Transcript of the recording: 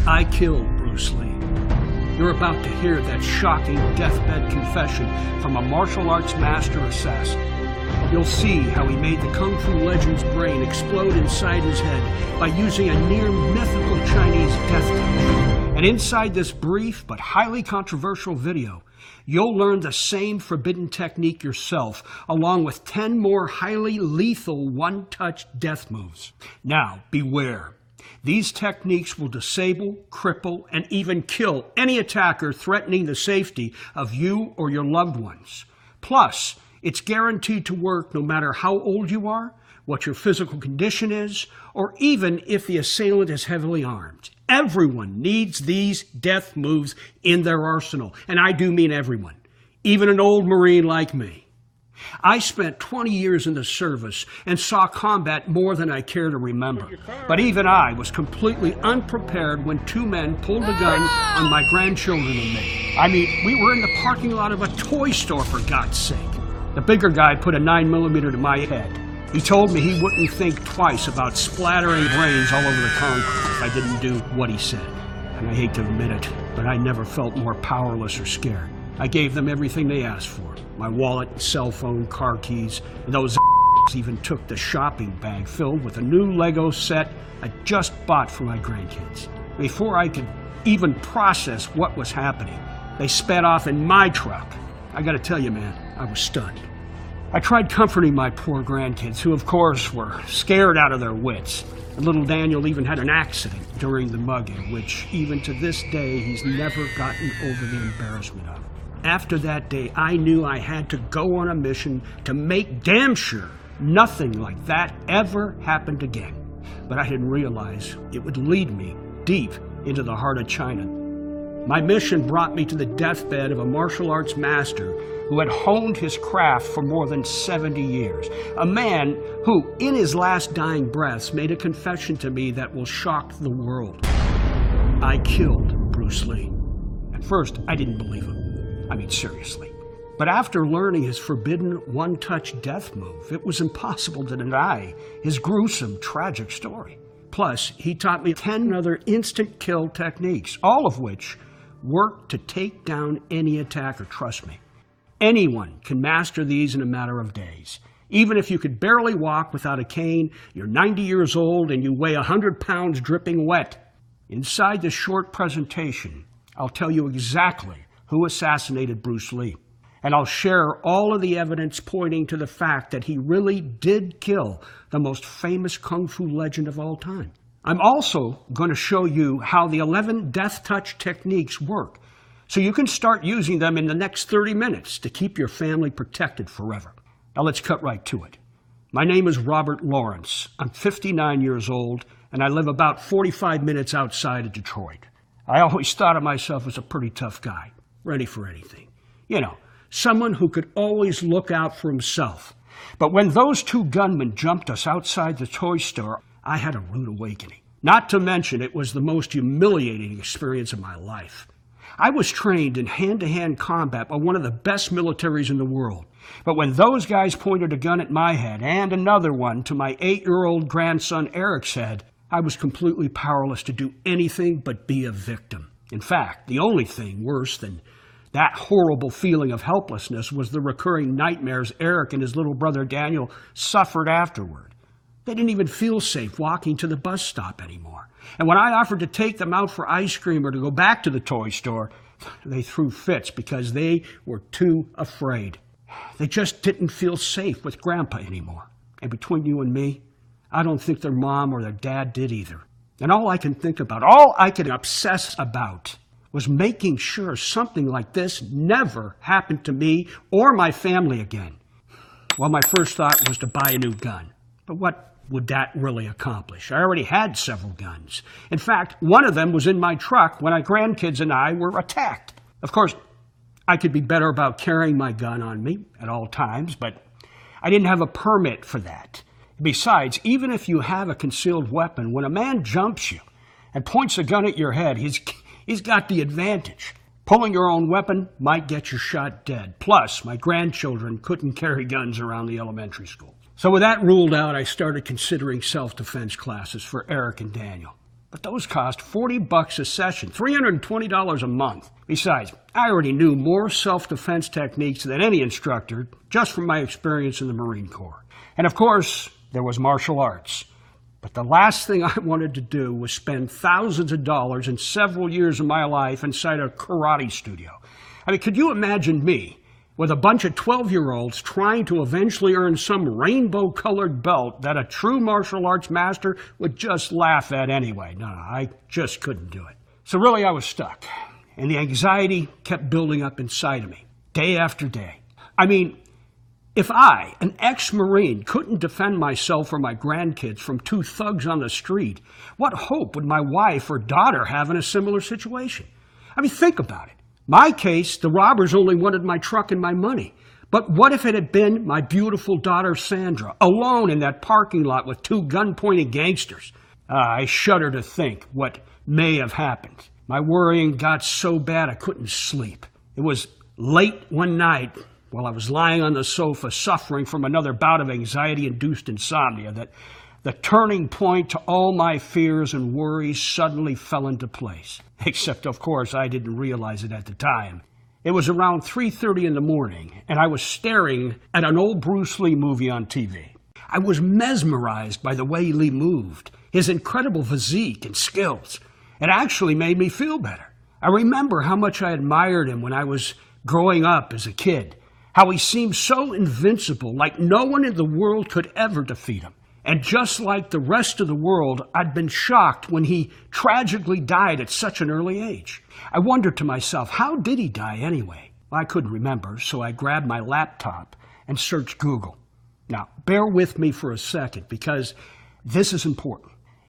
I killed Bruce Lee. You're about to hear that shocking deathbed confession from a martial arts master assassin. You'll see how he made the Kung Fu legend's brain explode inside his head by using a near-mythical Chinese death touch. And inside this brief but highly controversial video, you'll learn the same forbidden technique yourself, along with 10 more highly lethal one-touch death moves. Now, beware. These techniques will disable, cripple, and even kill any attacker threatening the safety of you or your loved ones. Plus, it's guaranteed to work no matter how old you are, what your physical condition is, or even if the assailant is heavily armed. Everyone needs these death moves in their arsenal, and I do mean everyone, even an old Marine like me. I spent 20 years in the service and saw combat more than I care to remember. But even I was completely unprepared when two men pulled a gun on my grandchildren and me. I mean, we were in the parking lot of a toy store, for God's sake. The bigger guy put a 9mm to my head. He told me he wouldn't think twice about splattering brains all over the concrete if I didn't do what he said. And I hate to admit it, but I never felt more powerless or scared. I gave them everything they asked for. My wallet, cell phone, car keys, and those even took the shopping bag filled with a new Lego set I just bought for my grandkids. Before I could even process what was happening, they sped off in my truck. I gotta tell you, man, I was stunned. I tried comforting my poor grandkids, who of course were scared out of their wits. And little Daniel even had an accident during the mugging, which even to this day he's never gotten over the embarrassment of. After that day, I knew I had to go on a mission to make damn sure nothing like that ever happened again. But I didn't realize it would lead me deep into the heart of China. My mission brought me to the deathbed of a martial arts master who had honed his craft for more than 70 years. A man who, in his last dying breaths, made a confession to me that will shock the world. I killed Bruce Lee. At first, I didn't believe him. I mean, seriously. But after learning his forbidden one-touch death move, it was impossible to deny his gruesome, tragic story. Plus, he taught me 10 other instant kill techniques, all of which work to take down any attacker, trust me. Anyone can master these in a matter of days. Even if you could barely walk without a cane, you're 90 years old, and you weigh 100 pounds dripping wet. Inside this short presentation, I'll tell you exactly who assassinated Bruce Lee. And I'll share all of the evidence pointing to the fact that he really did kill the most famous Kung Fu legend of all time. I'm also going to show you how the 11 death touch techniques work, so you can start using them in the next 30 minutes to keep your family protected forever. Now let's cut right to it. My name is Robert Lawrence. I'm 59 years old, and I live about 45 minutes outside of Detroit. I always thought of myself as a pretty tough guy. Ready for anything. You know, someone who could always look out for himself. But when those two gunmen jumped us outside the toy store, I had a rude awakening. Not to mention, it was the most humiliating experience of my life. I was trained in hand-to-hand combat by one of the best militaries in the world. But when those guys pointed a gun at my head and another one to my 8-year-old grandson Eric's head, I was completely powerless to do anything but be a victim. In fact, the only thing worse than that horrible feeling of helplessness was the recurring nightmares Eric and his little brother Daniel suffered afterward. They didn't even feel safe walking to the bus stop anymore. And when I offered to take them out for ice cream or to go back to the toy store, they threw fits because they were too afraid. They just didn't feel safe with Grandpa anymore. And between you and me, I don't think their mom or their dad did either. And all I can think about, all I could obsess about, was making sure something like this never happened to me or my family again. Well, my first thought was to buy a new gun. But what would that really accomplish? I already had several guns. In fact, one of them was in my truck when my grandkids and I were attacked. Of course, I could be better about carrying my gun on me at all times, but I didn't have a permit for that. Besides, even if you have a concealed weapon, when a man jumps you and points a gun at your head, he's got the advantage. Pulling your own weapon might get you shot dead. Plus, my grandchildren couldn't carry guns around the elementary school. So with that ruled out, I started considering self-defense classes for Eric and Daniel. But those cost $40 a session, $320 a month. Besides, I already knew more self-defense techniques than any instructor just from my experience in the Marine Corps. And of course, there was martial arts. But the last thing I wanted to do was spend thousands of dollars and several years of my life inside a karate studio. I mean, could you imagine me with a bunch of 12-year-olds trying to eventually earn some rainbow-colored belt that a true martial arts master would just laugh at anyway? No, I just couldn't do it. So really, I was stuck. And the anxiety kept building up inside of me, day after day. I mean, if I, an ex-Marine, couldn't defend myself or my grandkids from two thugs on the street, what hope would my wife or daughter have in a similar situation? I mean, think about it. My case, the robbers only wanted my truck and my money. But what if it had been my beautiful daughter Sandra, alone in that parking lot with two gun-pointing gangsters? I shudder to think what may have happened. My worrying got so bad I couldn't sleep. It was late one night while I was lying on the sofa suffering from another bout of anxiety-induced insomnia that the turning point to all my fears and worries suddenly fell into place. Except, of course, I didn't realize it at the time. It was around 3:30 in the morning, and I was staring at an old Bruce Lee movie on TV. I was mesmerized by the way Lee moved, his incredible physique and skills. It actually made me feel better. I remember how much I admired him when I was growing up as a kid, how he seemed so invincible, like no one in the world could ever defeat him. And just like the rest of the world, I'd been shocked when he tragically died at such an early age. I wondered to myself, how did he die anyway? Well, I couldn't remember, so I grabbed my laptop and searched Google. Now, bear with me for a second, because this is important.